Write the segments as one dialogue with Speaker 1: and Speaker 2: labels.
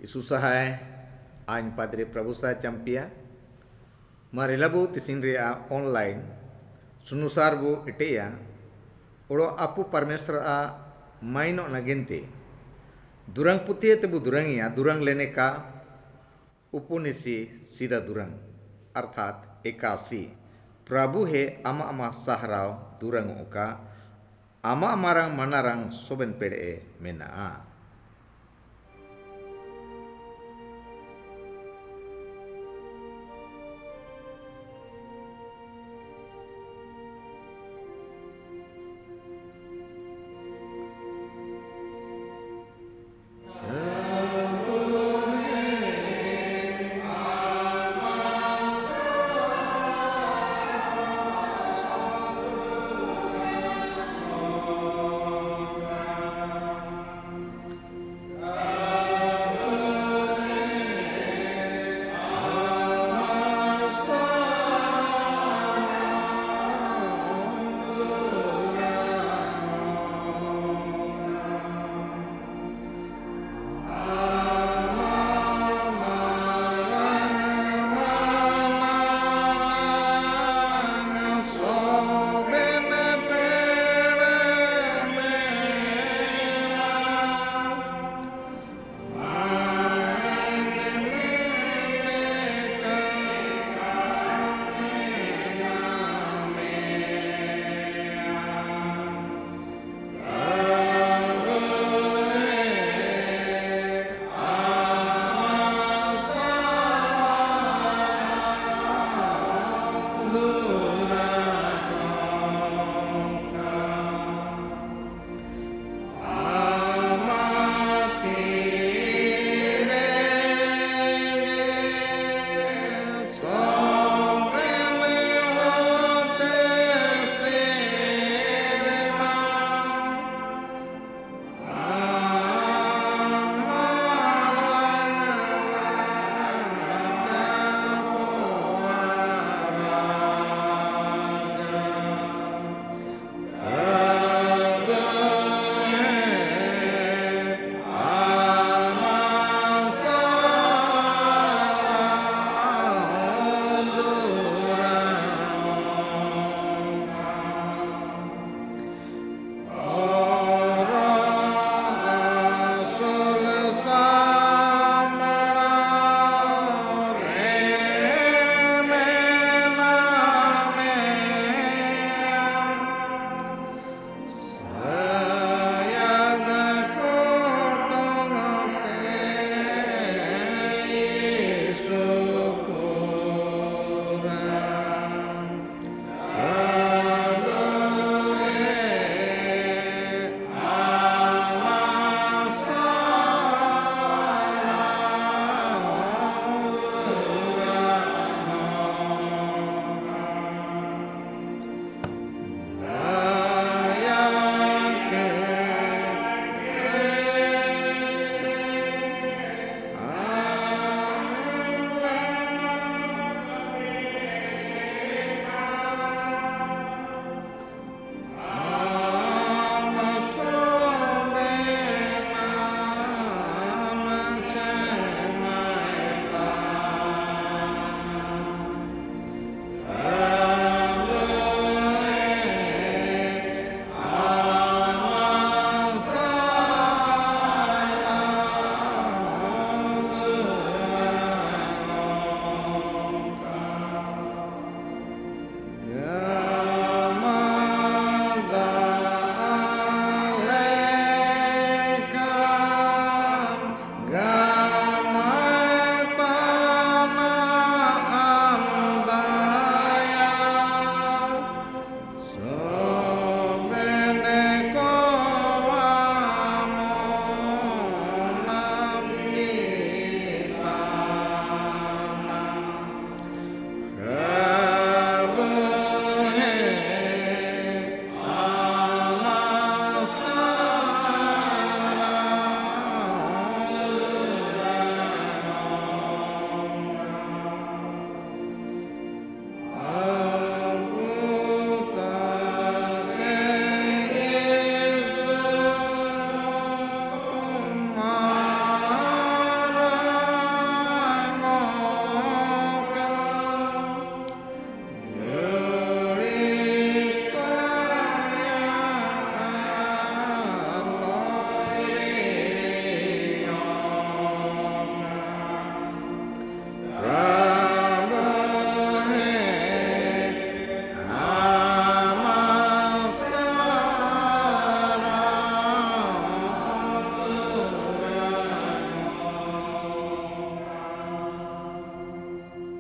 Speaker 1: Isusahay Ain Padre Prabusa Champia Marilabu Tisinria online Sunusarbu Itea Oro Apu Parmesra Maino Nagente Durang Putia Tebu Durangia Durang Leneka Upunisi Sida Durang Arthat Ekasi Prabu he ama ama sahrau durang uka ama amarang manarang soben pede mena.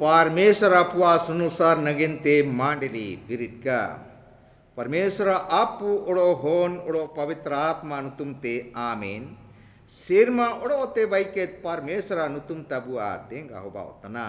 Speaker 1: Parmeshwara apua sunusar nagente mandili biritka. Parmeshwara apu odo hon odo pavitra atma nutumte amin. Sirma odo ote baiket Parmeshwara nutum tabua denga hoba otana.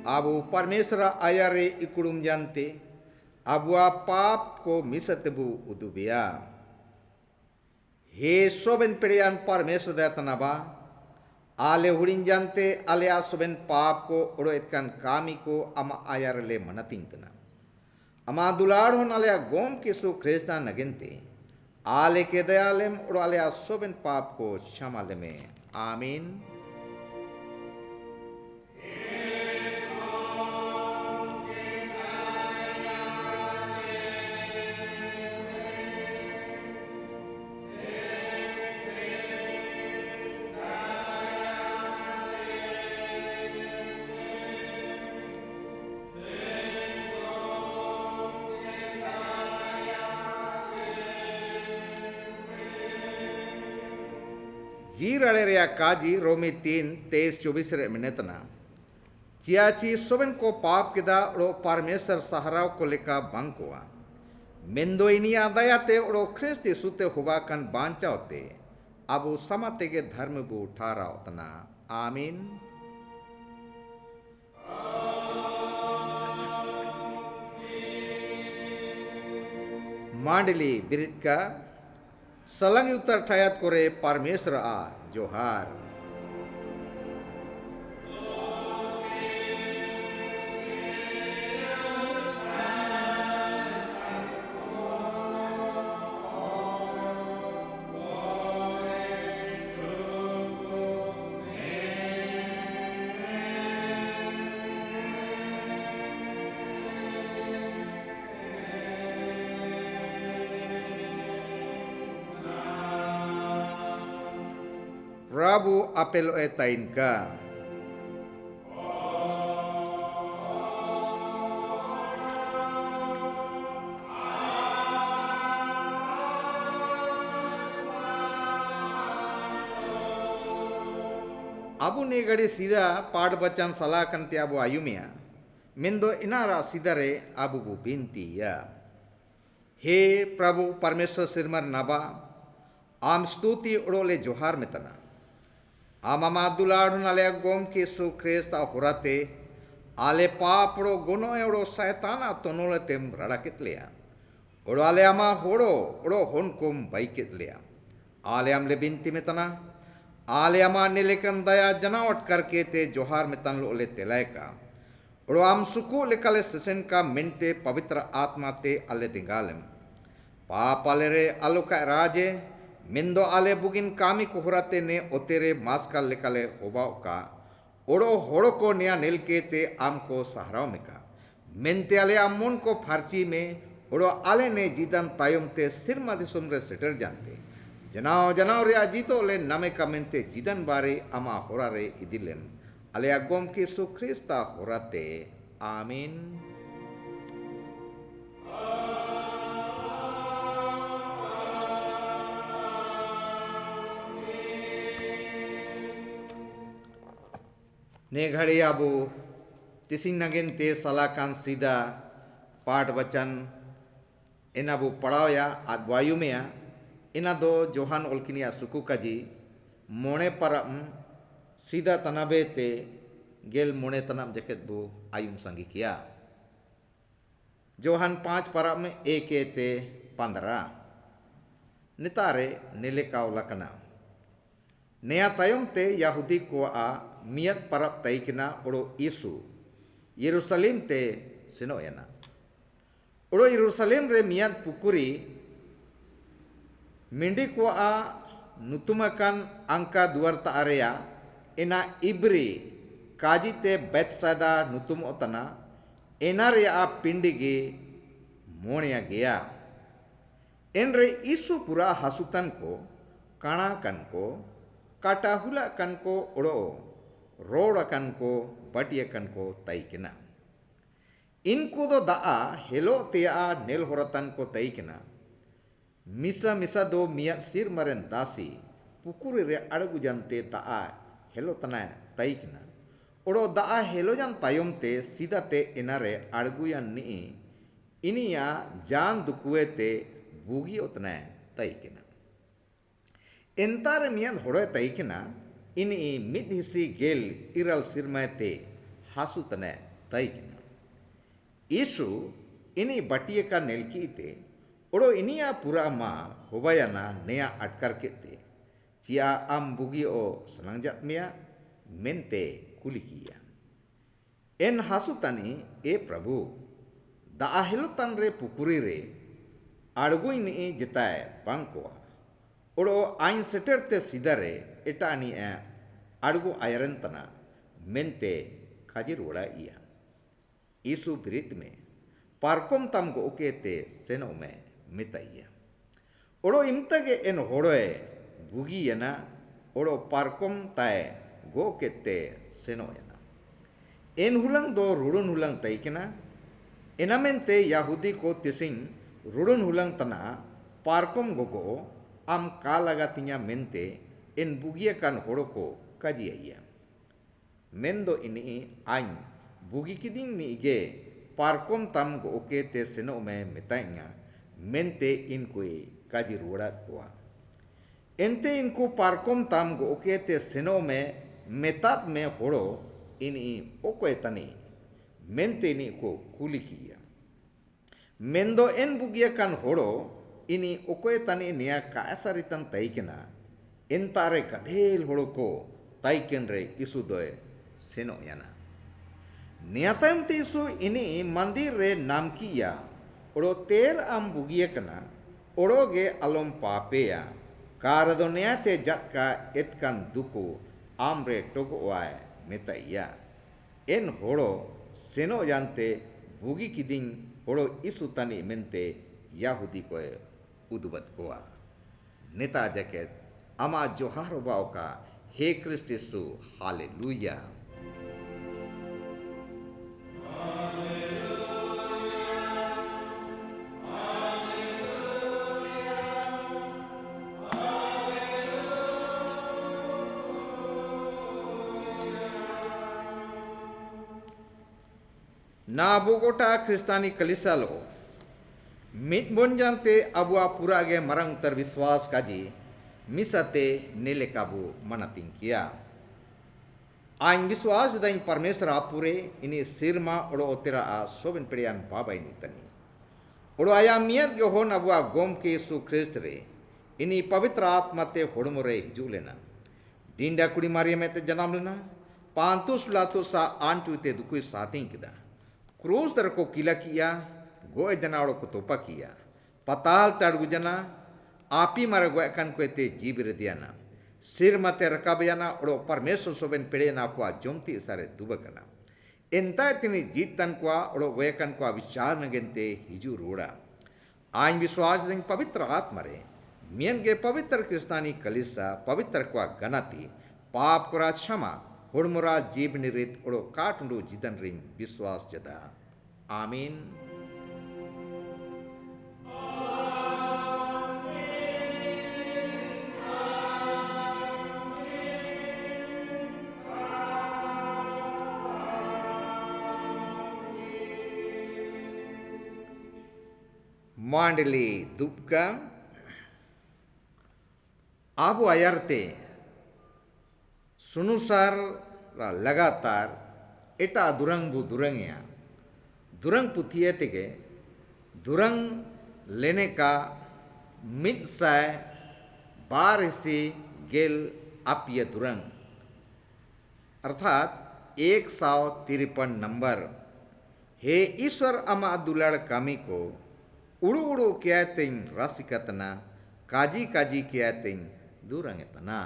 Speaker 1: Abu Parmeshwara ayare ikurum jante, abua pap ko misatebu udubia. He soben perian Parmeshwara tanaba, ale hurin jante ale asoben pap ko odo etkan kami ko ama ayarele manatintana. Ama duladhon ale gom kisu Krishna nagente, ale ke dayalem odo ale asoben pap ko shamaleme. Amin. Jirare rea kaji Romi 3:23 menetna. Ciaci soben ko paap keda odo Parmeshwar saharau ko leka bangkoa. Mendo ini adayate odo Kristi sute hubakan bancaote. Abu samatege dharma bu uthara otna. Amin. Mandili biritka. Salangi utar thayat kore Parmeshwara a johar. Prabu apelo etain ka. Abu negari sida pad bacan salakan ti abu ayumia. Mendo inara sidare abu bu binti ya. He Prabhu Parmeshwar sirmar naba. Am stuti odole johar metana. Amama duladun ale gom kisu Krista hurate ale papro gono euro saitana tonole tem radakit lea. Odo ale ama hodo odo honkum baikit lea. Ale amle binti metana ale ama nilekan daya janawat karke te johar metan lo ole telaika. Odo am suku lekale sesen ka mente pavitra atma te ale tingalem. Papalere aluka raje Mendo ale bugin kami kuhurate ne otere maskal lekale hobao ka. Odo horo ko nea nilke te amko saharao meka. Mente ale amun ko farchi me odo ale ne jidan tayom te sirma disum re seter jante. Janao re ajito le name ka mente jidan bare ama horare idilen. Ale agom ki su Krista horate. Amin. ने घड़ी आबू तिसिंग नगिन ते सलाकान सीधा पाठ वचन इन आबू पढ़ाओ या आज वायु में या इन दो जोहान ओल्किनिया सुकु काजी मोने परम सीधा तनाबे ते गेल मोने तनाब जकेत बू आयुम संगी किया जोहान 5 परम में 1 ते 15 नितारे नीले कावलकना नया तयम ते यहूदी को आ मियत परब तैकना ओडो ईसु यरूशलेम ते सेनोयना ओड़ो यरूशलेम रे मियाद पुकुरी मिंडी को आ नुतुमकान अंका दुआरता आरेया एना इब्री काजीते बेतसैदा नुतुम ओतना एना रे आ पिंडिगी मोणिया गया एनरे ईसु पुरा हसुतन को काणा कन को काटाहुला कन को ओड़ो रोड़ कन को बटिया कन को तैकिना इनको दो दाआ हेलो तेया नेल होरतन को तैकिना मिसा मिसा दो मिया सिर मरेन दासी पुकुरी रे अड़गु जानते दाआ हेलो तना तैकिना ओड़ो दाआ हेलो जान तायम ते सीधा ते इनारे अड़गुयान नी इनिया जान दुकुए ते बुगी उतना तैकिना एंतारे मियाद होड़े तैकिना इनी मिद हिसी गेल इरल सिरमय ते हासु तने तैकिना ईसु इनी बटिये का नेलकी ते ओड़ो इनिया पूरा मा होबायाना नेया अटकर केते चिया आम बुगी ओ सनांगजात मिया मेनते कुलिकिया एन हासु तनी ए प्रभु दा हेलो तन रे पुकुरी रे अड़गुई नी जिताए बांकोआ ओड़ो आइन सेटर ते सीधारे एटानी ए अड़गु आयरंतना मेनते खाजिर उड़ा इया ईसु बिरित में पारकोम तम गो ओके ते सेनो में मिताइया ओड़ो इमतगे एन होड़ोए बुगी यना ओड़ो पारकोम ताए गो केते सेनो यना एन हुलंग दो रुडुन हुलंग तैकिना एनामेंते याहुदी को तिसिंग रुडुन हुलंग तना पारकोम गोगो आम का लगातिया मेनते इन बुगिया कान होड़ो को काजिया मेन दो इनी आइन बुगी किदिंग नीगे पारकोम तम गो ओके ते सेनो में मिताइया मेनते इनको काजी रुड़ा कोआ एंते इनको पारकोम तम गो ओके ते सेनो में मेतात में होड़ो इनी ओके तनी मेनते इनी को कुली किया मेंदो एन बुगिया कान होड़ो इनी ओके तनी निया कायसारितन तैकिना एंतारे कधेल होड़ो को तैकिन रे इसु दोए सेनो याना नियातम ते इसु इनी मंदिर रे नाम किया ओड़ो तेर आम बुगिया कना ओड़ो गे अलोम पापेया कारदो नियाते जत्का एतकन दुको आम रे टोको वाय मेताइया एन होड़ो सेनो जानते बुगी किदिंग होड़ो इसु तनी मेनते याहुदी को उदुबत कोआ नेता जैकेट अमा जोहारो बाओका हे क्रिस्टिसु हालेलुया ना बोगोटा क्रिस्तानी कलिसालो मिट बोन जानते अबुआ पूरा गे मरंग तर विश्वास काजी मिसते नेले काबू मनातिंग किया आइन विश्वास दाइन परमेश्वर आपुरे इनी सिरमा ओड़ो ओतेरा आ सोबिन पेड़ियान बाबाई नीतनी ओड़ो आया मियत गे होन अबुआ गोम के यीशु ख्रिस्त रे इनी पवित्र आत्मा ते होड़मुरे हिजू लेना डींडा कुड़ी मारिया में ते जन्म लेना पांतुस लातुसा आंटू ते दुकुई साथिंग किदा क्रूस दर को किला किया गोए जनावड़ो को तोपा किया पताल तड़गु जना आपी मारे गोए कन को ते जीव रे दियाना सिर मते रकाबयाना ओड़ो परमेश्वर सोबेन पेड़े ना को जोमती सारे दुबकना एंता तिनी जीतन को ओड़ो गोए कन को विचार नगेंते हिजू रोड़ा आइन विश्वास दिन पवित्र आत्मा रे मियन गे पवित्र क्रिस्तानी कलिसा पवित्र को गनाती पाप कोरा क्षमा होड़मुरा जीव निरित ओड़ो काटुंडू जिदन रिन विश्वास जदा आमीन मांडली दुबका आबो अयरते सुनुसार लगातार एटा दुरंग बु दुरंगिया दुरंग पुथिये तेगे दुरंग लेने का मिटसाय बारिसी गेल आपिय दुरंग अर्थात 153 नंबर हे ईश्वर अमा दुलाड़ कमी को उड़ू उड़ू किया तें रसिकतना काजी काजी किया तें दूरंगतना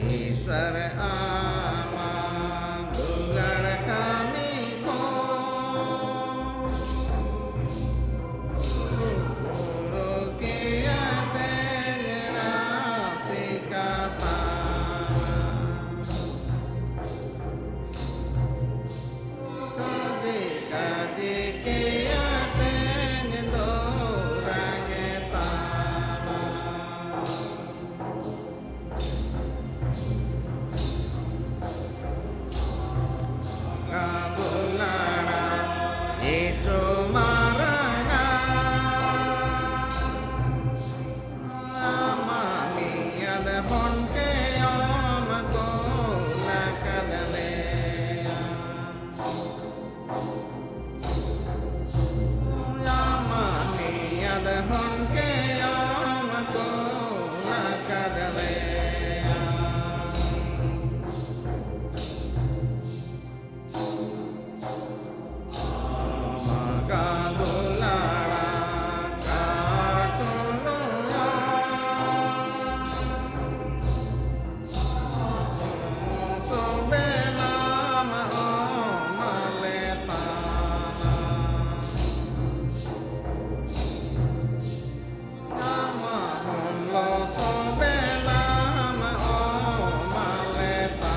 Speaker 1: ईश्वर आमा दुलाड़ कमी को उड़ू किया तें रसिकतना काजी काजी किया तें दूरंगतना Kabulana Yesu maranga Amami ada honke om kola kadalea Amami ada honke om kola kadalea Kadulara katulunga Sobenama omaletana Amahun lo sobenama omaletana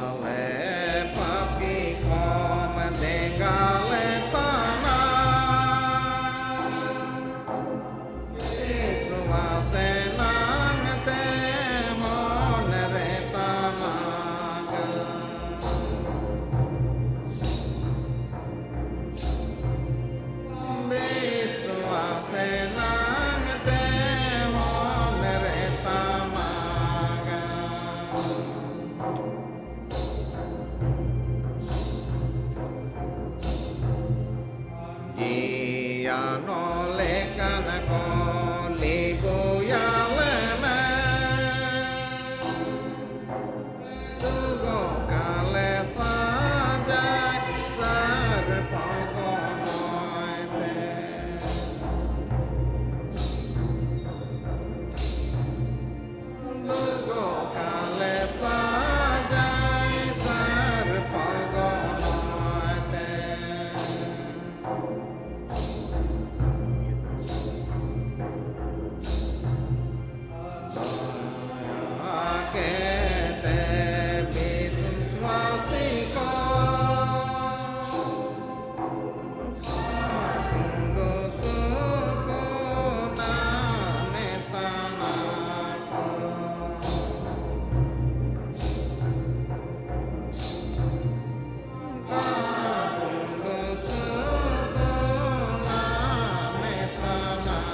Speaker 1: Ale papi kom dengale tanah Yesu asenang te monere tamaga Yesu asenang te monere tamaga Jia no lekan ko libu ya leme Tugo kale saja sar pogonoite Tugo kale saja sar pogonoite Akete bisun swasiko Fakundo suko nametanako Fakundo suko nametanako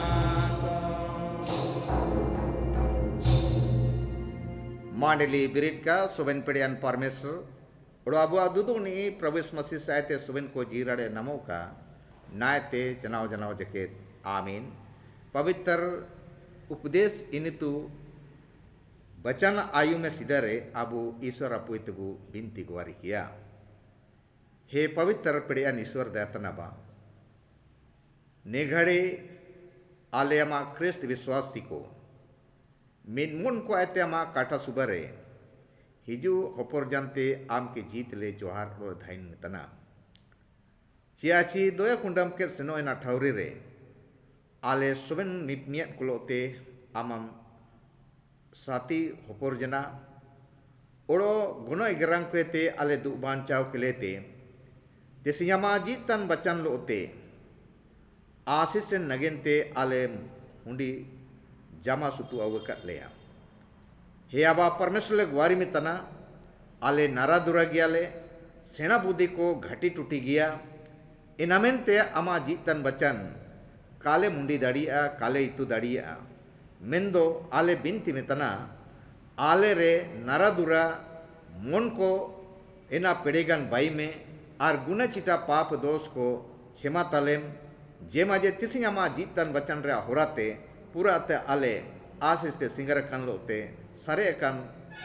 Speaker 1: Mandali बिरिट का सुबन पड़ियान परमेश्वर और अबु अदुदुनी प्रभु यीशु मसीह सायते सुबन को जीराड़े नमो का नायते जनाव जनाव जकेत आमीन पवित्र उपदेश इनितु बचन आयु में सिदरे अबु ईश्वर अपुइतगु बिनती गुवारी किया हे पवित्र पड़ियान ईश्वर दयातनबा नेघड़े आलयमा क्रिस्त विश्वासी को मिनमुन को आयते आमा काठा सुबरे हिजु होपर जानते आम के जीत ले जोहार और धाइन तना चियाची दोया कुंडम के सनो ina ठाउरी रे आले सुबन निपनियत कुलोते आमम साथी होपर जना ओड़ो गुनो इगरंग पेते आले दु बांचाव केलेते तेसियामा जीतन बचन लोते आशीष नगेनते आले हुंडी जामा सुतु अवकत लेया हे आबा परमेश्वर गुआरी में तना आले नारा दुरा गियाले सेना बुद्धि को घटी टूटी गया इनामेंते आमा जीतन बचन काले मुंडी दाड़िया काले इतु दाड़िया मेंदो आले बिनती में तना आले रे नारा दुरा मन को एना पेड़ेगन बाई में आर गुना चिटा पाप दोष को क्षमा तलेम जे माजे तिसिंग आमा जीतन बचन रे होराते पूरा ते आले आशीष ते सिंगर कन लोते सारे कन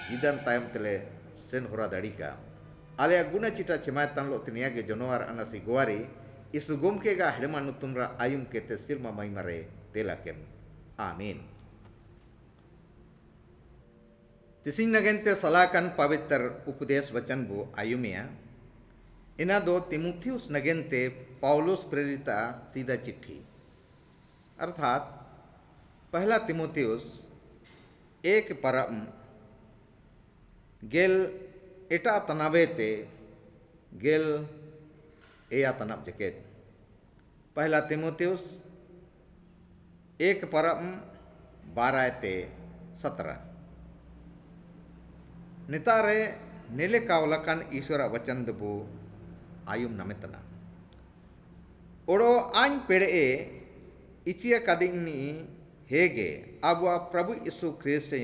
Speaker 1: जीदन तायम तले सेन होरा दाड़िका आले गुना चिटा क्षमा तन लोते निया के जनवार अनसी गुआरी इस गुमके का हिडमान तुमरा आयुम के ते सिरमा माइमरे तेलाकेम आमीन तिसिंग नगेंते सलाकन पवित्र उपदेश वचन बो आयुमिया इना दो तिमुथियुस नगेंते पौलुस प्रेरिता सीधा चिट्ठी अर्थात पहला तिमुथियुस एक परम गेल एटा तनावेते गेल एया तनाब जकेत पहला तिमुथियुस एक परम 12-17 नितारे नेले कावलकन ईश्वर वचन दबो आयुम नमेतना ओडो आइन पेड़े इचिया कदिंगनी हेगे अबुआ प्रभु यीशु ख्रिस्ट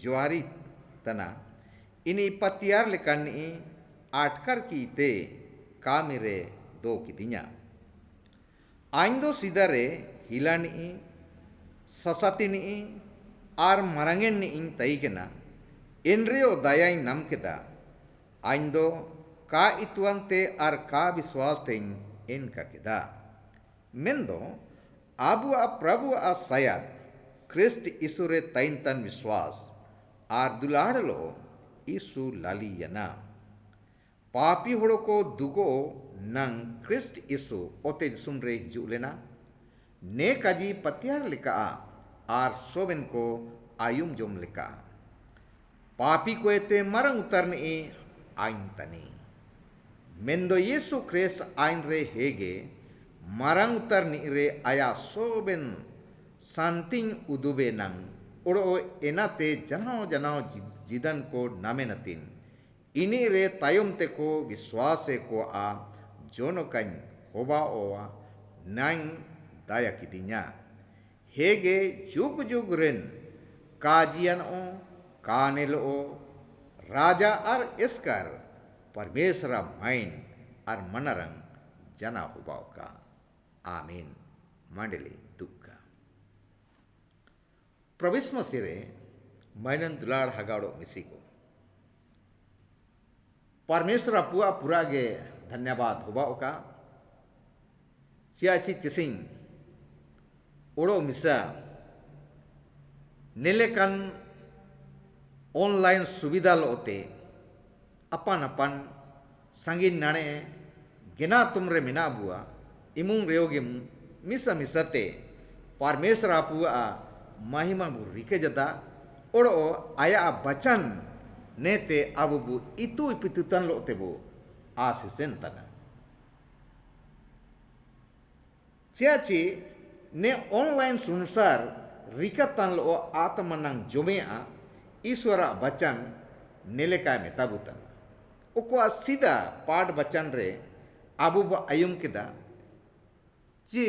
Speaker 1: जुआरी तना इनी पतियार लेकनी आटकर की ते कामिरे दो किदिnya आइन दो सीधारे हिलानी ससातिनी आर मरंगेन इन तईकेना एनरेओ दयाई नम केदा आइन दो का इतुअंते आर का विश्वास ते इन का केदा मेंदो आबु आ प्रभु आ सयाद क्रिस्ट ईसुरे तैन तन विश्वास आर दुलाड़लो ईसु लालियना पापी होड़ो को दुगो नंग क्रिस्ट ईसु ओते सुमरे हिजू लेना ने काजी पतियार लिका आर सोबेन को आयुम जोम लिका पापी को एते मरंग उतरने आइन तनी मेंदो यीशु क्रिस्ट आइन रे हेगे मरंग उतरने रे आया सोबेन सांतिंग उदुबे नंग ओड़ो एनाते जनाओ जनाओ जिदन को नामे नतीन इनी रे तायुम ते को विश्वास को आ जोनो कन होबा ओवा नाइन दाया किदिnya हेगे जुग जुग रेन काजियन ओ कानेल ओ राजा आर इसकर परमेश्वर माइन आर मनरंग जना होबाओ का आमीन मंडली दुक्का प्रविश्म सिरे मैनन दुलाड़ हगाड़ो मिसिको परमेश्वर पुआ पूरा गे धन्यवाद होबाओ का सियाची तिसिंग ओड़ो मिसा नेलेकन ऑनलाइन सुविधा लोते अपन अपन संगीन नाणे गिना तुमरे मिना बुआ इमुंग रेयोगे मिसा मिसते परमेश्वर पुआ महिमा बु रिके जदा ओड़ो आया बचन नेते अब बु इतु इपितुतन लोते बु आसिसेन तना चियाची ने ऑनलाइन सुनसार रिकतन लो आत्मनंग जोमेआ ईश्वरा बचन नेलेका मेताबुतन उको सीधा पाठ बचन रे आबु ब आयुम केदा जी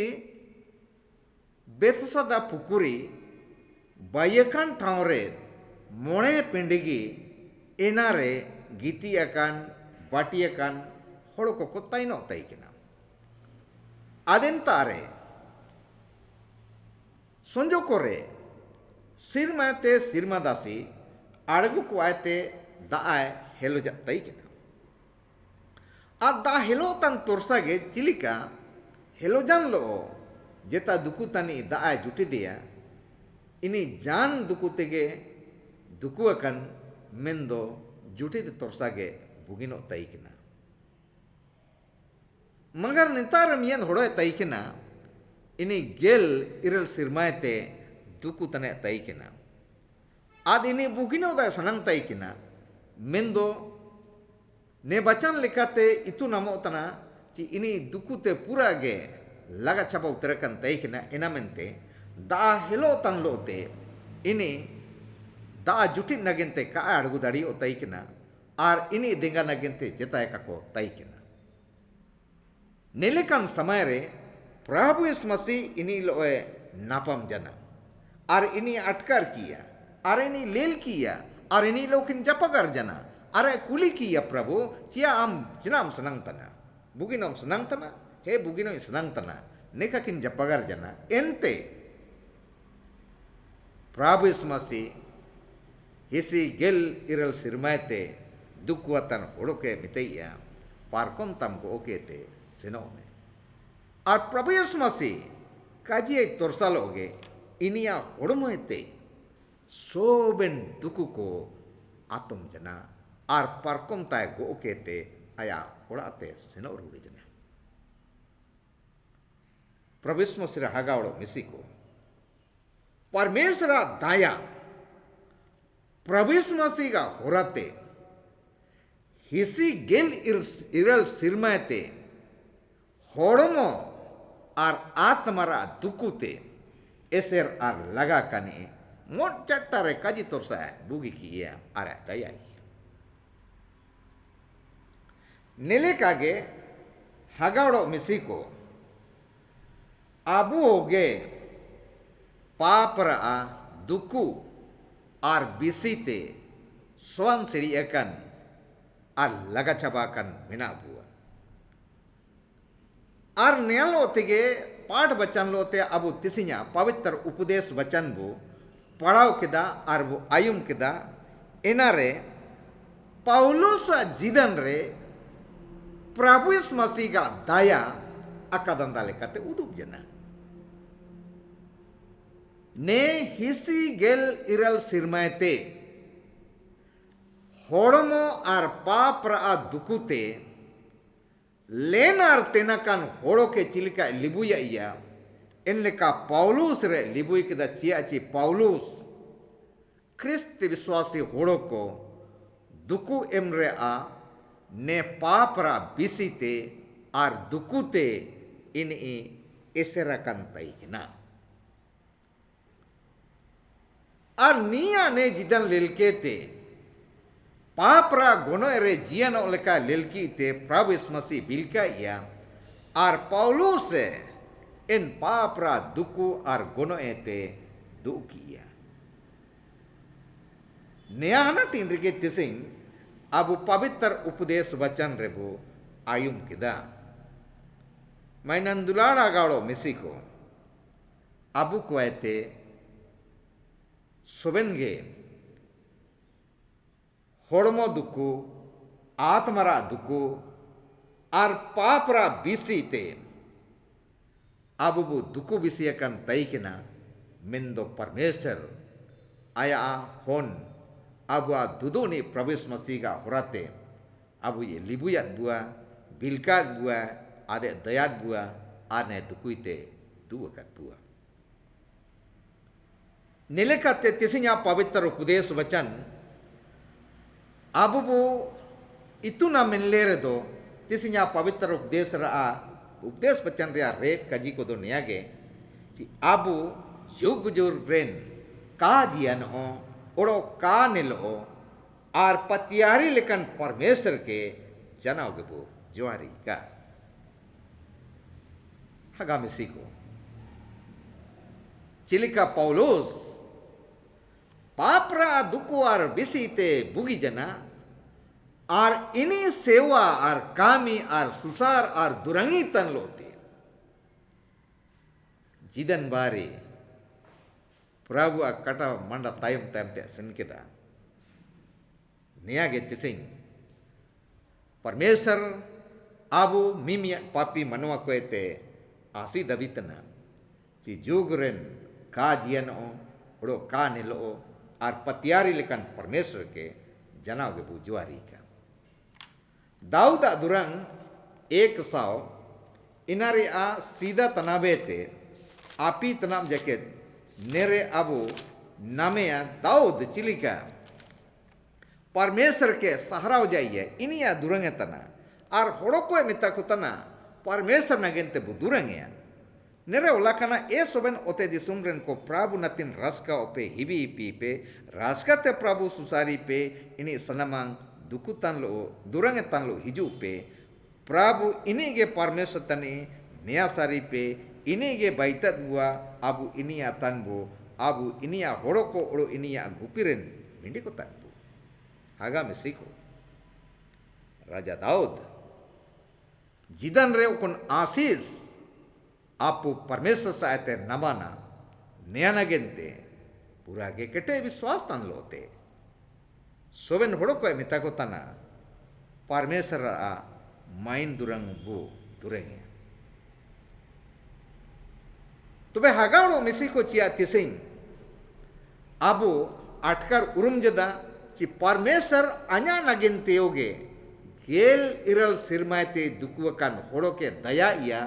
Speaker 1: बेतसदा पुकुरी बायकन ठावरे मोणे पिंडिगी एनारे गीतियाकान बाटियाकान होड़ो को ताइनो ताइकिना आदेन तारे संजो कोरे सिरमाते सिरमा दासी आड़गु को आयते दाआय हेलो जाताई केना आ दा हेलो तन तोरसागे चिलिका हेलो जान लो जेता दुकु तनी दाआय जुटी दिया इनी जान दुकु तेगे दुकु अकन मेंदो जुटी दे तोरसागे बुगिनो ताई केना मगर नितार मियन होड़ो ताई केना इनी गेल इरल सिरमायते दुकु तने ताई केना आद इनी बुगिनो दा सनंग ताई केना मेंदो ने बचन लेकाते इतु नामो तना ची इनी दुकु ते पूरा गे लगा छापा उतरकन ताई केना एना मेंते दा हेलो तन लोते इनी दा जुटी नगिनते का अड़गु दाड़ी ओ तैकना आर इनी देंगा नगिनते जेताय का को तैकना नेलेकान समय रे प्रभु यीशु मसीह इनी लोए नापम जना आर इनी अटकर किया आर इनी लेल किया आर इनी लोकिन जपगर जना अरे कुली किया प्रभु चिया आम चिनाम senang तना बुगिनोम senang तना हे बुगिनो senang तना नेका किन जपगर जना एंते प्रभु यीशु मसीह हिसी गेल इरल सिरमायते दुखवतन होड़ोके मितैया पारकोम तम को ओकेते सिनो में और प्रभु यीशु मसीह काजिए तोरसालोगे इनिया होड़मोते सोबेन दुखु को आत्म जना और पारकोम ताय को ओकेते आया होड़ाते सिनो रूड़ी जना प्रभु यीशु मसीह हागावड़ो मिसिको परमेश्वर दाया प्रभु यीशु मसीह का होराते हिसी गेल इरल सिरमायते होड़मो और आत्मरा दुकुते एसर आर लगा कने मोट चट्टारे काजी तोरसा बुगी किया आरे दया नेले कागे हगावड़ो मिसिको आबू होगे पापरा दुकु आर बिसीते सोन सिड़ी एकन आर लगा चबाकन मिना बुआ आर न्याल ओतेगे पाठ बचन लोते अबु तिसिnya पवित्र उपदेश वचन बु पढ़ाव किदा आर बु आयुम किदा इनारे पाउलुस जीदन रे प्रभु यीशु मसीह का दया अकादंदा लेकाते उदुक जना ने हिसी गेल इरल सिरमायते होड़मो आर पाप रा दुकुते लेनार तेनाकान होड़ो के चिलिका लिबुया इया इनलेका पाउलुस रे लिबुई के दा चियाची पाउलुस क्रिस्त विश्वासी होड़ो को दुकु एमरे आ ने पाप रा बिसीते आर दुकुते इन एसेराकान तैकिना आर निया ने जिदन लेलकेते पापरा गोनो रे जियन ओलेका लेलकीते प्रभु यीशु मसीह बिलका या आर पाउलुस इन पापरा दुकु आर गोनो एते दुकिया नेयाना तीन रिगे तिसिंग अबु पवित्र उपदेश वचन रेबु आयुम किदा मैनंदुलाड़ा गाड़ो मिसिको अबु को एते सोबेनगे होड़मो दुकु आत्मरा दुकु आर पापरा बिसीते अबुबु दुकु बिसियकन तैकिना मिंदो परमेश्वर आया होन अबुआ दुदुनी प्रभु यीशु मसीह का होराते अबु ये लिबुयात बुआ बिलकात बुआ आदे दयात बुआ आने दुकुइते दुवकत बुआ निलेकाते तिसिnya पवित्र उपदेश वचन अबुबु इतुना मिनलेरे दो तिसिnya पवित्र उपदेश रा उपदेश वचन रे रेत कजी को दो नियागे कि अबु युग जुग रेन काजियन ओ ओड़ो का निलो आर पतियारी लेकन परमेश्वर के जनाओगे बो जुआरी का हगामिसी को चिलिका पौलुस पापरा दुकु आर बिसीते बुगी जना आर इनी सेवा आर कामी आर सुसार आर दुरंगी तन लोते जिदन बारी प्रभु कटा मंडा तायम तायम ते सनकेदा नियागे तिसिंग परमेश्वर आबु मिमिया पापी मनवा कोएते आसी दबितना ची जुगरेन काजियन ओ ओड़ो का निलो आर पतियारी लेकन परमेश्वर के जनाओगे बुजुआरी का दाऊद दुरंग 100 इनारे आ सीधा तनाबेते आपी तनाम जकेत नेरे अबु नामेया दाऊद चिलिका परमेश्वर के सहाराव जाइए इनिया दुरंगे तना आर होड़ो को मिता को तना परमेश्वर नगेंते बु दुरंगे nere olakana e soben ote disumren ko prabu natin raska ope hibi pipe raska te prabu susari pe ini sanamang dukutan lo durangetan lo hiju pe prabu ini ge parmesor tani neasari pe ini ge baitat bua abu ini atan bu abu ini ya horoko oro ini ya gupiren mindi kotan bu haga mesiko Raja Daud jidan re ukun asis आपू परमेश्वर सायते नमाना न्यानगेंते पूरा के कटे विश्वास तन Lotay sovereign होड़ो को मिता को तना परमेश्वर आ माइन दुरंग बु दुरेंगे तुबे हागावड़ो मिसी को चिया तिसिंग आबू अटकर उरुम जदा ची परमेश्वर अन्या नगेंते योगे गेल इरल सिरमायते दुकुवकान होड़ो के दया इया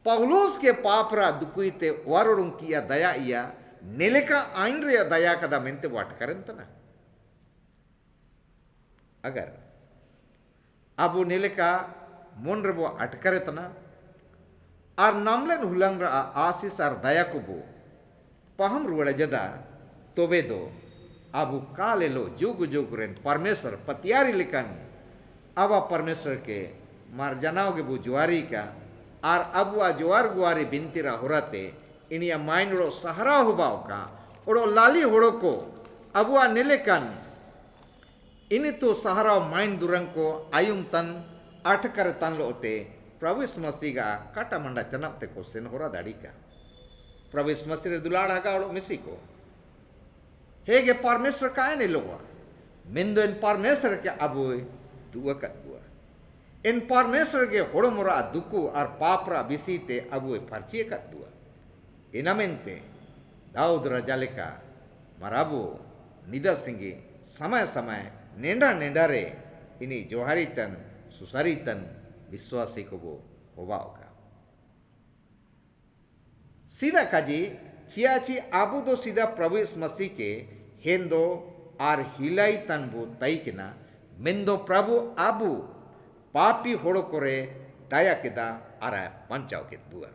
Speaker 1: Paulus ke papra dukuite warurung kia daya iya neleka ainre daya kada mente wat karentana agar abu neleka monrebo atkaretana ar namlen hulangra asis ar daya kubu paham ruwada jada tobedo abu kalelo jugu juguren parmesor patiari likan aba parmesor ke marjanao ke bu juari ka आर अबु आजवार गुआरी बिंतीरा होराते इनिया माइनरो सहारा हुबाव का ओड़ो लाली होड़ो को अबुआ नेलेकन इनि तो सहारा माइन दुरंग को आयुम तन अटकर तन लोते प्रभु मसीगा काटा मंडा चनपते को सेन होरा दाड़ी का प्रभु मसीह दुलाड़ हागा ओड़ो मिसी को हेगे परमेश्वर का ने लोगा मिंदो इन परमेश्वर के अबु दुआ का इन परमेश्वर के होड़मुरा दुकु और पापरा बिसीते अबुए फर्चिए कत बुआ इनमेंते दाऊद रजालिका मराबु निदा सिंगे समय समय नेंडा नेंडा रे इनी जोहारीतन सुसारीतन विश्वासी को वो होबाओगा सीधा काजी चियाची आबू दो सीधा प्रभु मसीह के हेंदो आर हिलाई तन बो तई किना मिंदो प्रभु आबू पापी होड़ो कोरे दया केदा आरा पंचाव के बुआ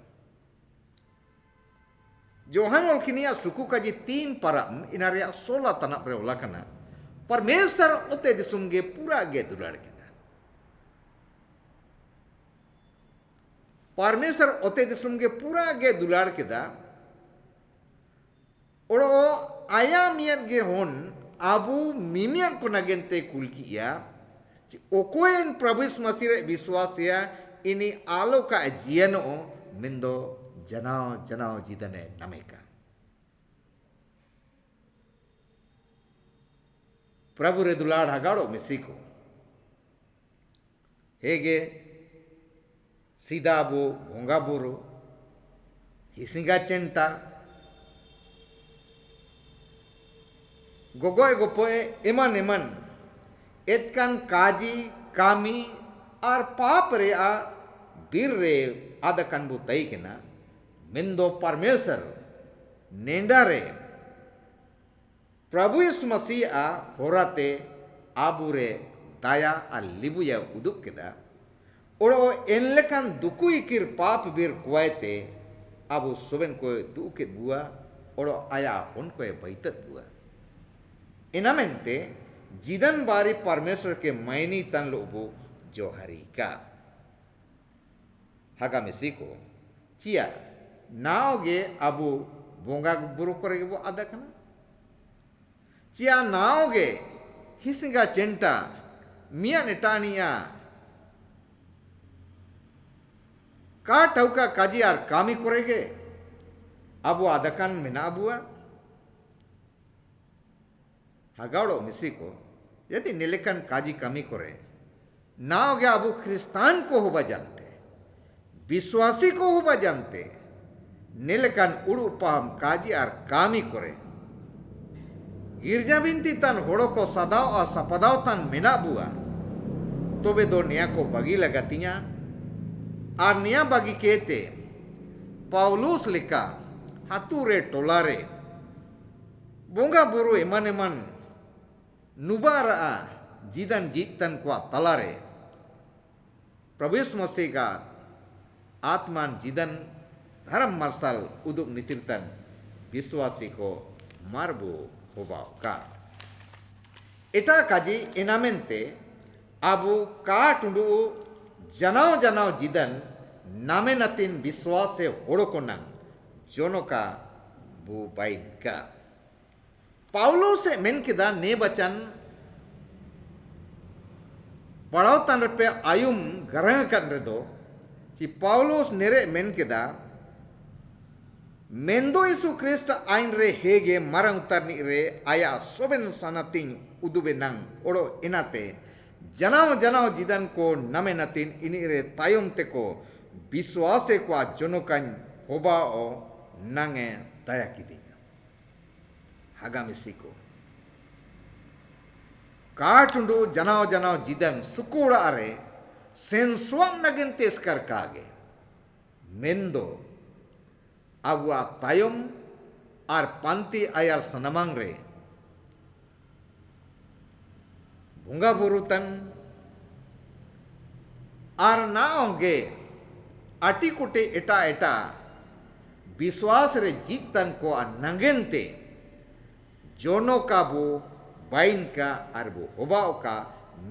Speaker 1: जोहान ओलकिनिया सुकु का जी 3 परम इनारिया 16 तना पर ओलाकना परमेश्वर ओते दिसुमगे पूरा गे दुलाड़ केदा परमेश्वर ओते दिसुमगे पूरा गे दुलाड़ केदा ओड़ो आया मियत गे होन आबू मिमियन को नगेंते कुलकिया ओकोयन प्रभु मसीह विश्वासिया इनी आलो का जियनो मिंदो जनाओ जनाओ जिदने नमेका प्रभु रे दुलाड़ हगाड़ो मिसी को हेगे सीधा बो भोंगा बोरो हिसिंगा चेंटा गोगोय गोपोए एमन एमन एतकान काजी कामी और पाप रे आ बीर रे आदकन बु तई केना मिंदो परमेश्वर नेंडा रे प्रभु यीशु मसीह आ होराते आबू रे दया आ लिबुया उदुक केदा ओड़ो एनलेकान दुकु इकिर पाप बीर कुआयते आबू सुबेन को दुके बुआ ओड़ो आया उनको बैतत बुआ इनामेंते जिदन बारी परमेश्वर के मैनी तन लोबो जो हरी का हगा मिसी को चिया नाओगे अबू बोंगा बुरु करेगे वो आदा कना चिया नाओगे हिसिंगा चेंटा मिया नेटानिया का टौका काजी आर कामी करेगे अबू आदकन मिना बुआ हगाड़ो मिसी को यदि निलेकन काजी कमी करे ना हो गया अबू ख्रिस्तान को होबा जानते विश्वासी को होबा जानते निलेकन उड़ू पाम काजी आर कामी करे गिरजा बिनती तन होड़ो को सदाव और सपदाव तन मिना बुआ तो बे दो निया को बगी लगतियां और निया बगी केते पाउलुस लिखा हाथुरे टोलारे बोंगा बुरु एमन एमन नुबारा जीदन जीतन को तलारे प्रभु मसीह का आत्मान जीदन धर्म मार्शल उदुग नितिरतन विश्वासी को मारबो होबाव का एटा काजी एनामेंते आबू काट उंडू जनाव जनाव जिदन नामे नतिन विश्वास से होड़ो को नंग जोनो का बू बाइन का पाउलो से मेन किदा ने बचन पढ़ाओ तन पे आयुम गरंग कर दो कि पाउलोस नेरे मेन किदा मेंदो यीशु क्रिस्ट आइन रे हेगे मरंग उतरनी रे आया सोबेन सनातिन उदुबे नंग ओड़ो इनाते जनाव जनाव जिदन को नमे नतिन इनी रे तायुम ते को विश्वासे को जोनो कन होबा ओ नंगे दया की दी हागामिसी को काटुंडो जनाव जनाव जिदन सुकुड़ा अरे सेंसुआंग नगिन तेस कर कागे मेंदो अबुआ तायुम आर पंती आयर सनमंग रे भुंगा बुरुतन आर नाओगे अटी कुटे एटा एटा विश्वास रे जीतन को नंगेंते जोनो का बो बाइन का अरबो होबाओ का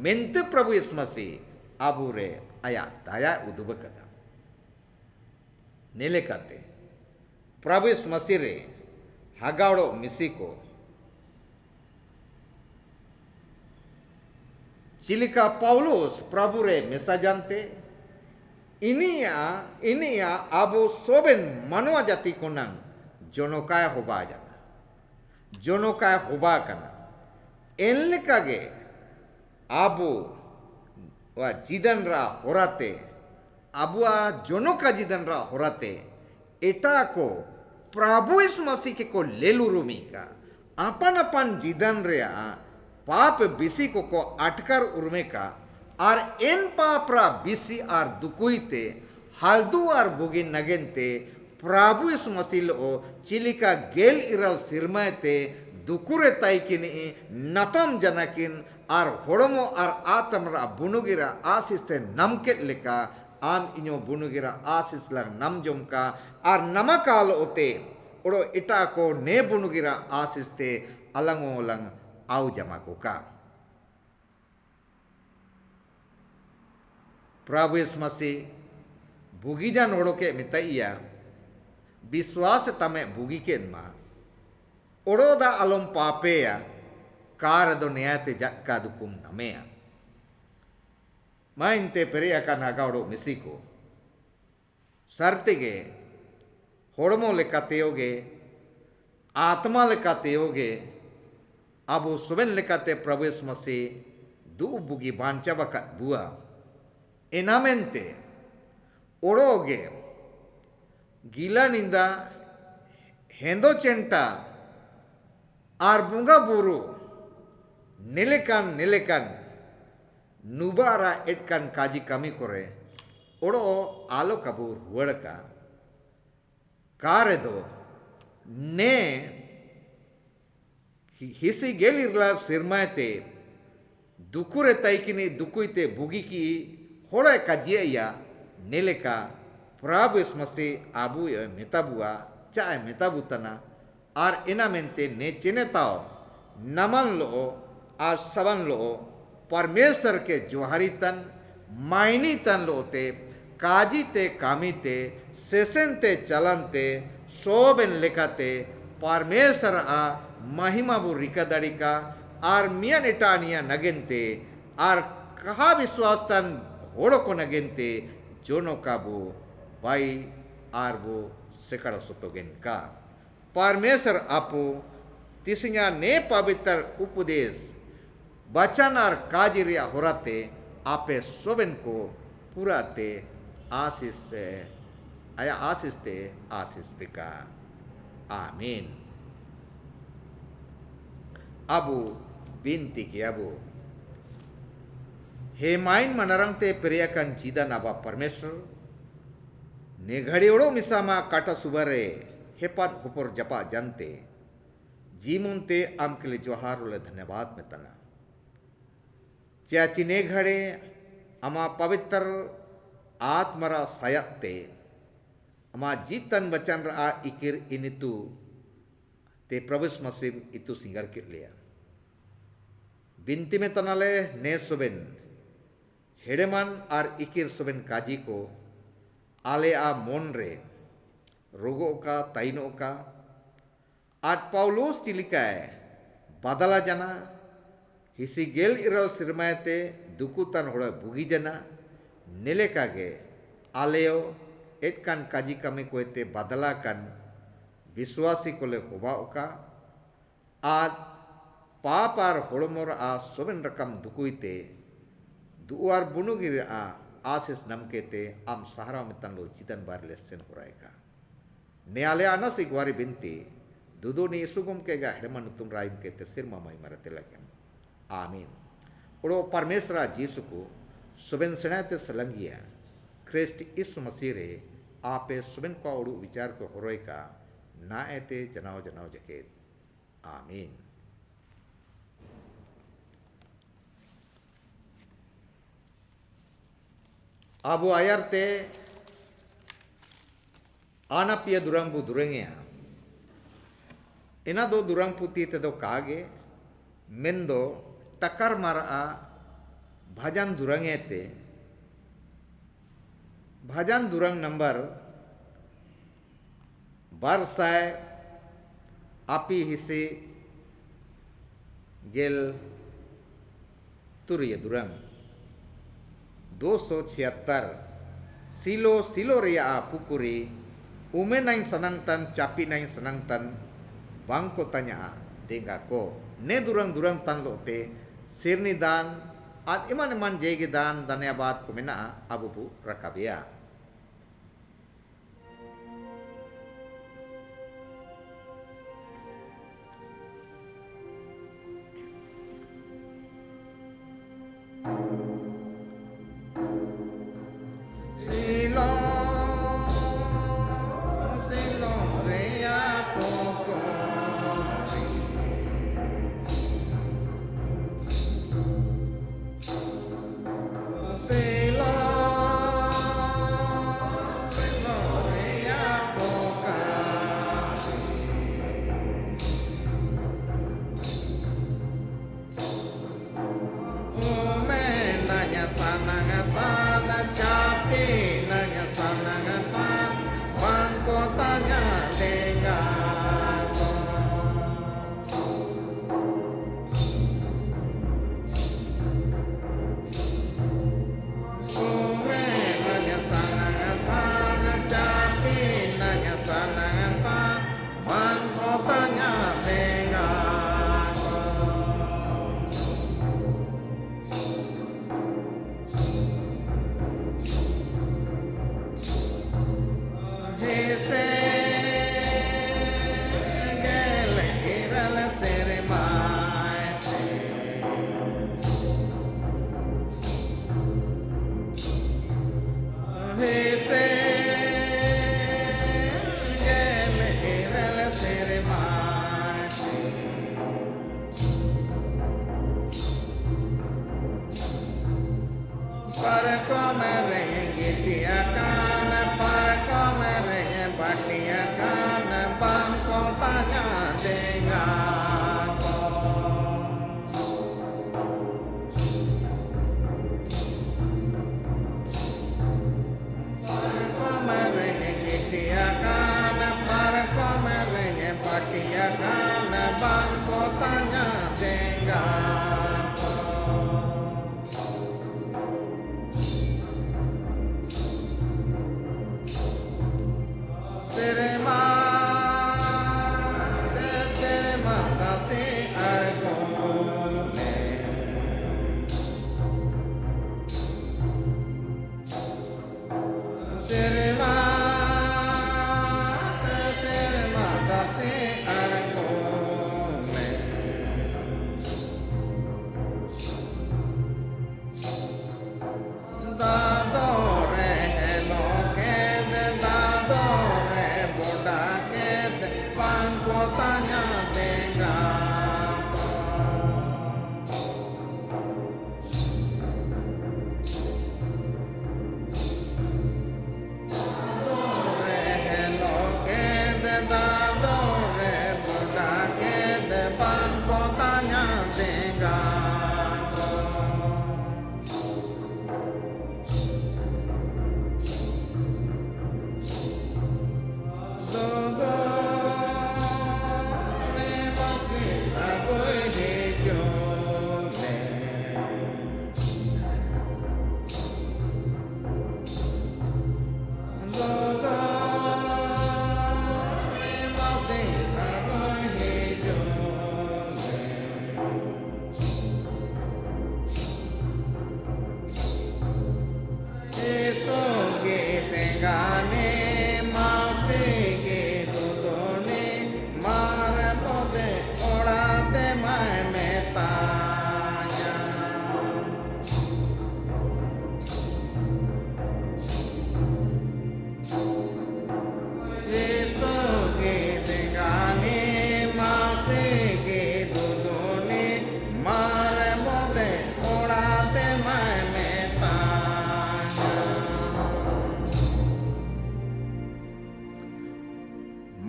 Speaker 1: मेंते प्रभु यीशु मसीह आबू रे आया दया उदुब कदा नेले काते प्रभु यीशु मसीह रे हगावड़ो मिसी को चिलिका पौलुस प्रभु रे मिसा जानते इनिया आबो सोबेन मनवा जाति को नंग जोनोकाय होबा जाना जोनोकाय होबा कना एनलेकागे आबो वा जिदन रा होराते आबुआ जोनोका जिदन रा होराते एटा को प्रभु यीशु मसीह के को लेलु रूमी का अपन अपन जिदन रे पाप बिसी को अटकर उर्मे का और एन पापरा बिसी आर दुकुईते हल्दू आर बुगी नगेंते प्रभु यीशु मसीह लो चिलिका गेल इरल सिरमयते दुकुरे ताइकिनी नपम जनकिन आर होड़मो आर आतमरा बुनुगिरा आशीष से नमके लेका आम इन्यो बुनुगिरा आशीष लग नम जुमका आर नमकाल ओते ओड़ो इटा को ने बुनुगिरा आशीष ते अलंगो अलंग आउ जमा को का प्रभु यीशु मसीह बुगीजान ओड़ो के मिताइया विश्वास तमे बुगी के मा ओड़ो दा अलम पापेया कार दो न्यायते जक्का दुकुम नमेया माइंते पेरिया का नागावड़ो मिसी को सर्तिगे होड़मो लेकाते होगे आत्मा लेकाते होगे अबो सुबेन लेकाते प्रभु यीशु मसीह दू बुगी बांचा बकत बुआ एनामेंते ओड़ोगे गीला निंदा हेंदो चेंटा आर बुंगा बुरु निलेकन नुबारा एटकन काजी कमी करे ओड़ो आलो कबूर वड़का कारे दो ने हिसी गेलिरला सिरमायते दुकुरे ताइकिनी दुकुईते बुगी की होड़ा काजिया नेलेका प्रभु यीशु मसीह आबू मेताबुआ चाय मेताबुतना आर एनामेंते ने चिनेताओ नमन लो आर सवन लो परमेश्वर के जोहारी तन मायनी तन लोते काजीते कामीते सेसेंते चलनते सोबेन लेकाते परमेश्वर आ महिमा बु रिकदड़ी का आर मियान इटानिया नगेंते आर कहा विश्वास तन होड़ो को नगेंते जोनो काबू बाई आर वो सिकड़ सुतोगेन का परमेश्वर आपो तिसिंगा ने पवित्र उपदेश बचन और काजिरिया होराते आपे सोबेन को पुराते आशीष का आमीन अबू बिनती के अबू हे माइन मनरंगते प्रियकन चीदा नाबा परमेश्वर ने घड़ियोड़ो मिसामा काटा सुबरे हेपन ऊपर जपा जनते जीमुनते आम के लिए जोहार उले धन्यवाद में तना चाची ने घड़े अमा पवित्र आत्मरा सयते ama jitan bacan ra ikir ini tu te Prabhu Masim itu singgar kitlia. Binti में तनाले ने सुबेन हेडेमान आर इकिर सुबेन काजी को आले आ मोन रे रोगो का ताइनो का आट पाउलोस चिलिकाय बादला जना हिसी गेल इरल सिरमायते दुकुतान होड़ा बुगी जना नेले कागे आलेयो एटकान काजी कमी कोयते बादला कान विश्वासी कोले होबा ओका आद पापार होड़मोर आ सोबेन रकम दुकुइते दुआर बुनुगिर आ आसिस नमकेते आम सहारा मितन लो जितन बार लेसन हो रहेगा न्यायालय आनस इगवारी बिनती दुदोनी सुगम के गा हेडमन तुम राइम के ते सिर मामाई मरते लगे आमीन उड़ो परमेश्वरा जीसु को सुबेन सनाते सलंगिया क्रिस्ट इस मसीह रे आपे सुबेन को उड़ू विचार को होरोय का ना एते जनाव जनाव जकेत आमीन Abu ayar te anapia durang bu durangnya. Ina do durang putih te do kage mendo takar mara bhajan durangnya te bhajan durang number barsai api hisi gel turiya durang 276 silo silo ria pukuri ume naing sanangtan capi naing sanangtan bangko tanya denga ko ne durang durang tan lote sirni dan at iman iman jegi dan danyabad ko mena abu pu rakabia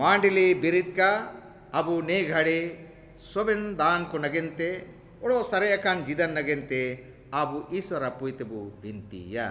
Speaker 1: मांडली बिरिट का अबु ने घड़े सोबेन दान को नगेंते ओड़ो सरे अकान जिदन नगेंते अबु ईश्वर अपुइते बु बिंतिया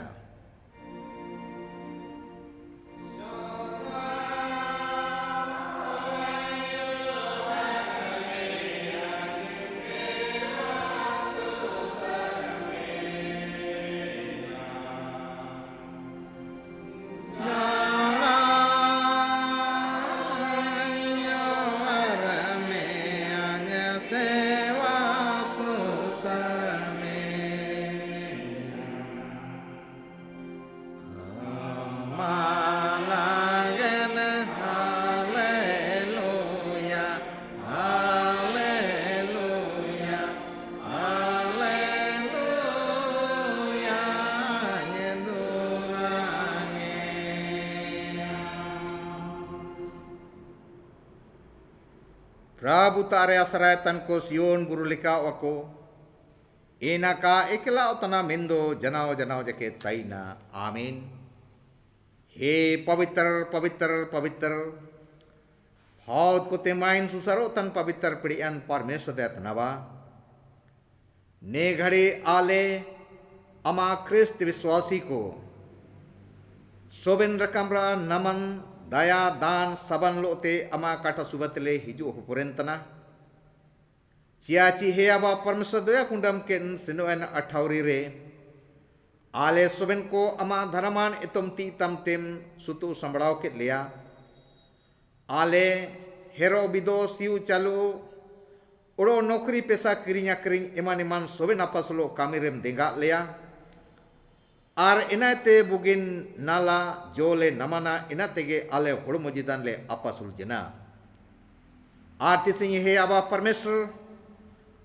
Speaker 1: Prabu tare asaratan ko Sion burulika wako enaka ekla otana mendo janao janao jake taina amin हे पवित्र पवित्र पवित्र हाउद को तेमाइन सुसरो तन पवित्र पिड़ियन परमेश्वर देत नवा ने घड़े आले अमा क्रिस्त विश्वासी को सोबेन रकमरा नमन दया दान सबन लोते अमा काटा सुबतले हिजु पुरेंतना चियाची हे अबा परमेश्वर दया कुंडम के सिनोन अठावरी रे आले सोबेन को अमा धर्मान इतमती तमतेम सुतु संबड़ाव के लिया आले हेरो बिदो सिउ चालू उड़ो नौकरी पेशा किरिंग अक्रिंग इमान इमान सोबेन अपसलो कामिरेम देंगा लिया आर इनाते बुगिन नाला जोले नमना इनातेगे आले होड़मो जिदान ले अपसुल जना आर तिसिंग हे अबा परमेश्वर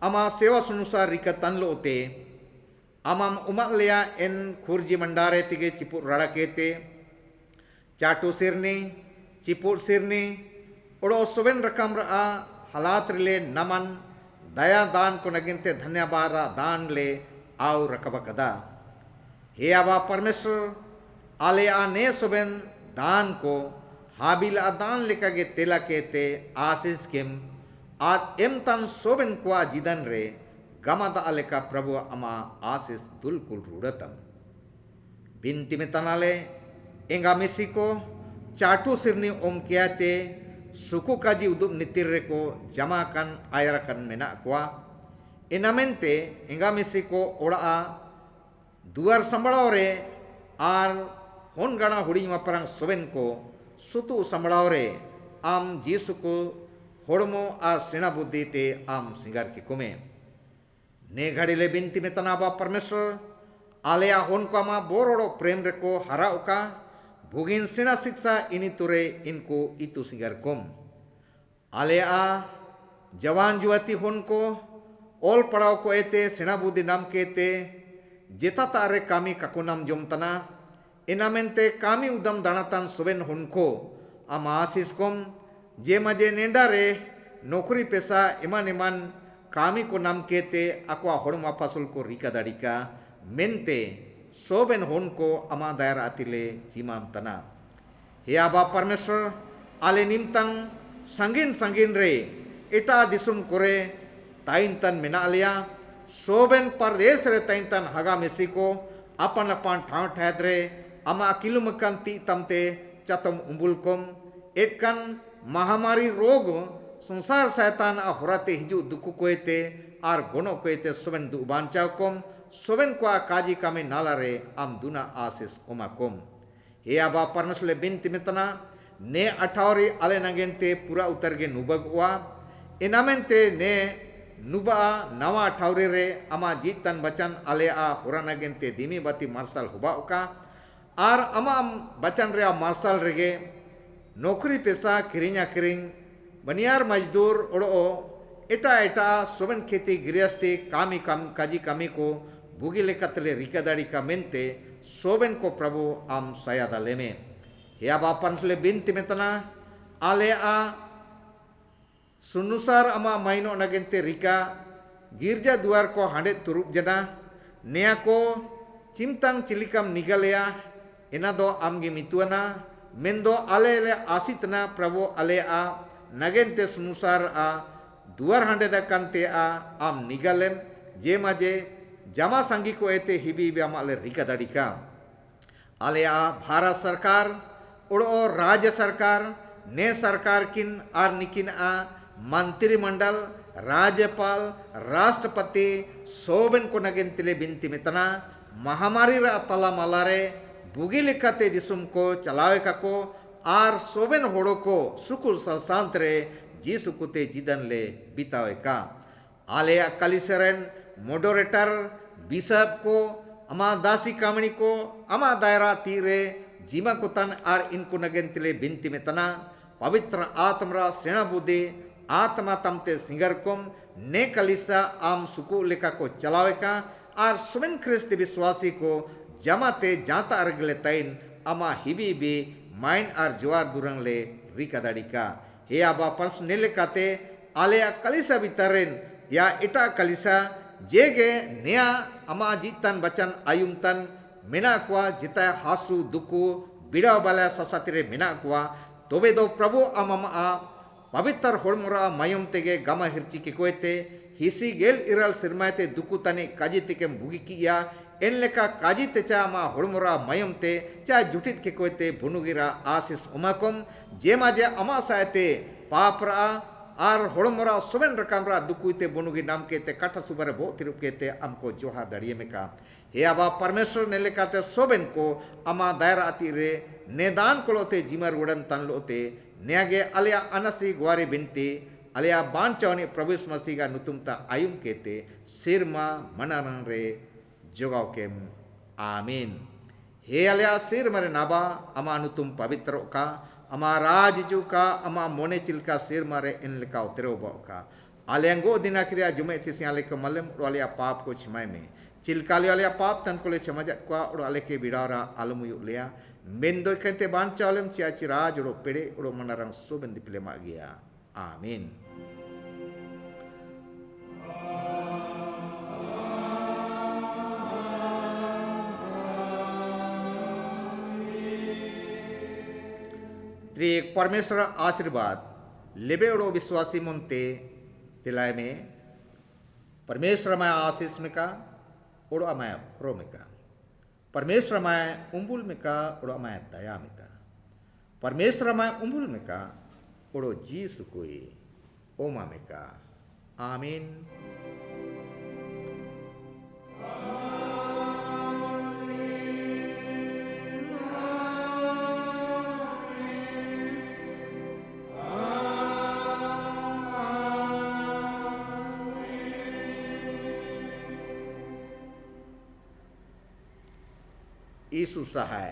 Speaker 1: अमा सेवा सुनुसार रिकतन लोते अमम उमलिया इन खुर्जी मंडारे तिगे चिपुर रड़ा केते चाटू सिरनी चिपुर सिरनी उड़ो सोबेन रकम रा हालात रिले नमन दया दान को नगिनते धन्यवाद दान ले आउ रकबा कदा हे अबा परमेश्वर आले आ ने सोबेन दान को हाबिल दान लेकागे तेला केते आशीष केम आज एम तन सोबेन को जिदन रे गमदा अलेका प्रभु अमा आशीष दुलकुल रूडतम बिनती में तनाले एंगा मिसी को चाटू सिरनी ओम कियाते सुकु काजी उदुब नितिर को जमा कन आयर कन मेना कुआ इनामेंते एंगा मिसी को ओड़ा दुआर संबड़ाव रे आर होन गणा हुड़ी मपरंग सोबेन को सुतु संबड़ाव रे आम जीसु को होड़मो आर सेना बुद्धि ते आम सिंगार की कुमे ने घड़ी ले बिनती में तनाबा परमेश्वर आलेया होन को अमा बोरोड़ो प्रेम रेको हरा उका भुगिन सेना शिक्षा इनी तुरे इनको इतु सिंगर कोम आलेया जवान जुवती होन को ओल पड़ाव को एते सेना बुद्धि नाम केते जेता तारे कामी काकुनाम जोमतना इनामेंते कामी उदम दानातन सोबेन होन को अमा आशीष कोम जे मजे नेंडा रे नौकरी पेशा इमान इमान कामी को नाम केते अक्वा होड़मा पासुल को रिका दाड़िका मेनते सोबेन होन को अमा दायर आतिले चिमाम तना हे आबा परमेश्वर आले निमतंग संगीन संगीन रे एटा दिसुम कोरे ताइन तन मेना लिया सोबेन परदेश रे ताइन तन हगा मेसी को अपन अपन ठाव ठहद रे अमा किलुमकन ती तमते चतम उम्बुल कोम एटकन महामारी रोग संसार शैतान आ होराते हिजु दुकु कोएते आर गोनो कोएते सोबेन दु बांचाव कोम सोबेन को काजी कामे नाला रे आम दुना आशीष ओमा कोम हे आबा परमेश्वर बिनती मितना ने अठावरी आले नगेंते पूरा उतर गे नुबगवा इनामेंते ने नुबा नवा अठावरी रे अमा जीतन बचन आले आ होरा नगेंते धीमी बाती मार्शल हुबा उका आर अमा बचन रे मार्शल रेगे नौकरी पेशा किरिंगा किरिंग बनियार मजदूर ओड़ो एटा एटा सोबेन खेती गृहस्थी कामी काजी कामी को बुगी लेकतले रिकादाड़ी का मेनते सोबेन को प्रभु आम सयादा लेमे हे आबा परमेश्वर बिनती मेतना आले आ सुनुसार अमा माइनो नगेंते रिका गिरजा दुआर को हांडे तुरुप जना नेया को चिमतंग चिलिकम निगलया इना दो आमगे मितुआना mendo ale asitna pravo ale a nagente sunusar a duar hande da kante a am nigalem je maje jama sangi ko ete hibi be amale rikadadika ale a Bharat सरकार उड़ो राज्य सरकार ने सरकार किन आर निकिन आ मंत्रिमंडल राज्यपाल राष्ट्रपति सोबन को नगेंतिले बिनती मितना महामारी रा तला मलारे बुगी लेखाते दिसुम को चलावे को आर सोबन होड़ो को सुकुल सलसांतरे जी सुकुते जिदन ले बितावे का आले कलिसरन मोडोरेटर बिशप को अमा दासी कामणी को अमा दायरा तीरे जीमा कुतन आर इनको नगेंतिले बिनती में तना पवित्र आत्मरा सेना बुद्धि आत्मा तमते सिंगरकुम ने कलिसा आम सुकु लेका को चलावे का आर सुमिन ख्रिस्ती विश्वासी को जमाते जाता अरगले तैन अमा हिबी बी माइन आर जुआर दुरंग ले रिकादाड़ी का हे आबा पंस नेले काते आलेया कलिसा बितरेन या इटा कलिसा जेगे नेया अमा जीतन बचन आयुमतन मेना कुआ जिता हासु दुकु बिड़ा बाला ससातिरे मेना कुआ तोबे दो प्रभु अमम आ पवित्र होड़मुरा मयम तेगे गमा हिरची के कोयते हिसी गेल इरल सिरमायते दुकु तने काजी तेके बुगी किया इन लेका काजी तेचा अमा होड़मुरा मयम ते चा जुटिट के कोयते बुनुगिरा आसिस उमाकुम जेमा जे अमा सायते पापरा आर होड़मुरा सुबन रकामरा दुकुते बुनुगी नाम केते काठा सुबरे बो तिरुप केते हमको जोहार दड़िये में का हे आबा परमेश्वर ने लेकाते सोबन को अमा दायरा अतिरे नेदान कोलोते जिमर उड़न तन लोते न्यागे अलिया अनसी ग्वारी बिनती अलिया बान चौनी प्रभु मसीह का नुतुमता आयुम केते सिरमा मनरन रे जोगाव केम आमीन हे अलिया सिर मरे नाबा अमा नुतुम पवित्र का अमा राजजू का अमा मोने चिलका सिर मारे इन लिका उतरो का आलियांगो दिना क्रिया जुमे तिसियाले को मलम वालिया पाप को छिमाय में चिलकाली वालिया पाप तन को ले समझत को और आले के बिडारा आलमुयु लिया मेंदो कहते बान चावलम चियाची राज उड़ो पेड़े उड़ो मनरंग सुबंदी पिले मागिया आमीन त्रिएक परमेश्वर आशीर्वाद लेबे उड़ो विश्वासी मुनते तिलाय में परमेश्वर माया आशीष में का उड़ो माया रो में का परमेश्वर माया उम्बुल में का उड़ो माया दया में का परमेश्वर माया उम्बुल में का उड़ो जी सुकोई ओमा में का आमीन यीशु सहाय